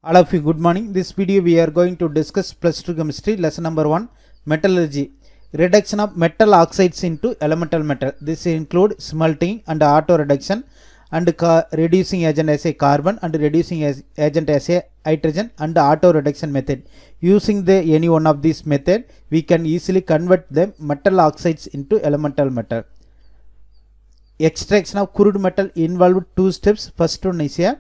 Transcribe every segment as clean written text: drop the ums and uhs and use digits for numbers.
All of you, good morning. This video we are going to discuss plus 2 chemistry lesson number 1, metallurgy. Reduction of metal oxides into elemental metal. This include smelting and auto reduction and reducing agent as a carbon and reducing agent as a hydrogen and auto reduction method. Using any one of these method, we can easily convert the metal oxides into elemental metal. Extraction of crude metal involved two steps. First one is a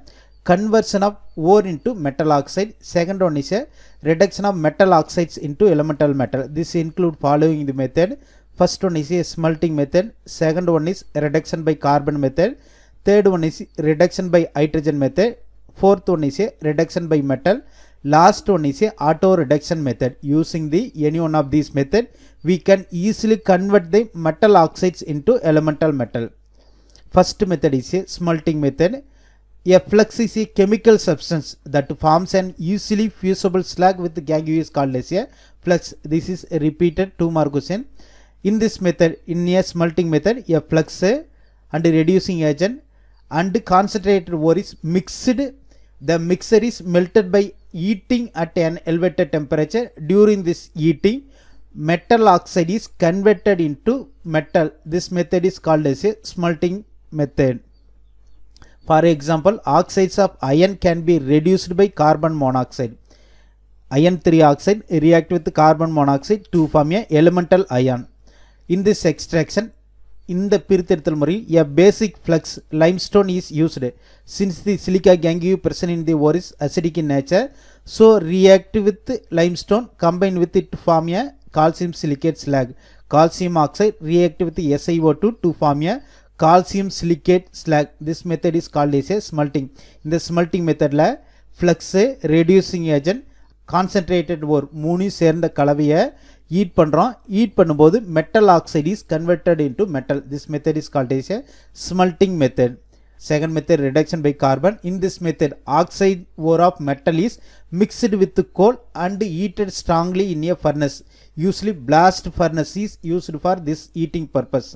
conversion of ore into metal oxide. Second one is a reduction of metal oxides into elemental metal. This include following the method. First one is a smelting method. Second one is reduction by carbon method. Third one is reduction by hydrogen method. Fourth one is a reduction by metal. Last one is a auto reduction method. Using any one of these method, we can easily convert the metal oxides into elemental metal. First method is a smelting method. A flux is a chemical substance that forms an easily fusible slag with gangue is called as a flux. This is a repeated 2 mark question. In this method, in a smelting method, a flux and a reducing agent and concentrated ore is mixed. The mixture is melted by heating at an elevated temperature. During this heating, metal oxide is converted into metal. This method is called as a smelting method. For example, oxides of iron can be reduced by carbon monoxide. Iron 3 oxide react with carbon monoxide to form a elemental ion. In this extraction, in the பிரித்தெடுத்தல் முறை, a basic flux limestone is used. Since the silica gangue present in the ore is acidic in nature, so react with limestone, combine with it to form a calcium silicate slag. Calcium oxide react with SiO2 to form a calcium silicate slag. This method is called as a smelting. In the smelting method la flux, reducing agent, concentrated ore மூணு சேர்ந்த கலவையை heat பண்றோம். heat பண்ணும்போது metal oxide is converted into metal. This method is called as a smelting method. Second method, reduction by carbon. In this method, oxide ore of metal is mixed with coal and heated strongly in a furnace. Usually blast furnace is used for this heating purpose.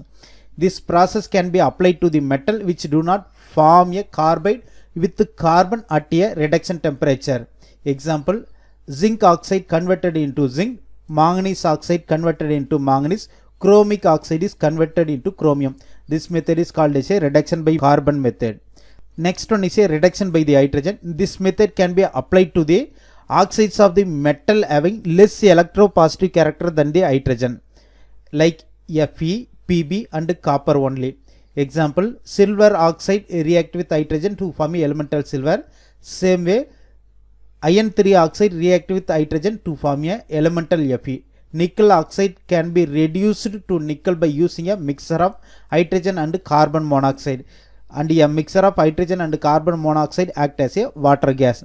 This process can be applied to the metal which do not form a carbide with carbon at a reduction temperature. Example, zinc oxide converted into zinc, manganese oxide converted into manganese, chromic oxide is converted into chromium. This method is called as a reduction by carbon method. Next one is a reduction by the hydrogen. This method can be applied to the oxides of the metal having less electropositive character than the hydrogen, like Fe, Pb and copper only. Example, silver oxide react with hydrogen to form elemental silver. Same way, iron 3 oxide react with hydrogen to form a elemental Fe. Nickel oxide can be reduced to nickel by using a mixture of hydrogen and carbon monoxide, and a mixture of hydrogen and carbon monoxide act as a water gas.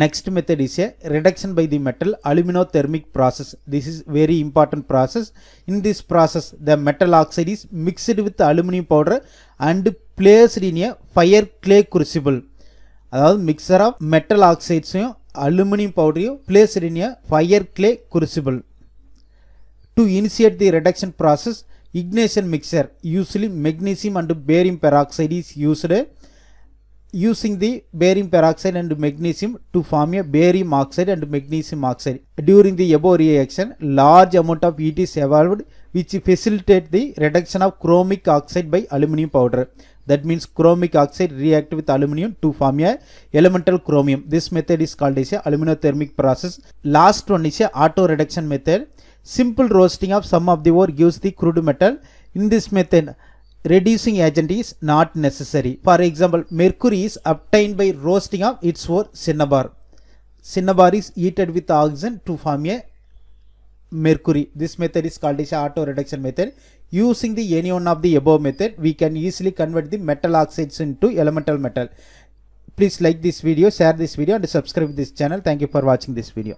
Next method is a reduction by the metal aluminothermic process. This is very important process. In this process, the metal oxide is mixed with aluminum powder and placed in a fire clay crucible. அதாவது mixture of metal oxides aluminum powder placed in a fire clay crucible. To initiate the reduction process, ignition mixture, usually magnesium and barium peroxide is used. Using the barium peroxide and magnesium to form a barium oxide and magnesium oxide. During the above reaction, large amount of heat is evolved which facilitate the reduction of chromic oxide by aluminum powder. That means chromic oxide react with aluminum to form a elemental chromium. This method is called as a aluminothermic process. Last one is a auto reduction method. Simple roasting of some of the ore gives the crude metal. In this method, reducing agent is not necessary. For example, mercury is obtained by roasting of its ore cinnabar. Cinnabar is heated with oxygen to form a mercury. This method is called as auto reduction method. Using any one of the above method, we can easily convert the metal oxides into elemental metal. Please like this video, share this video and subscribe this channel. Thank you for watching this video.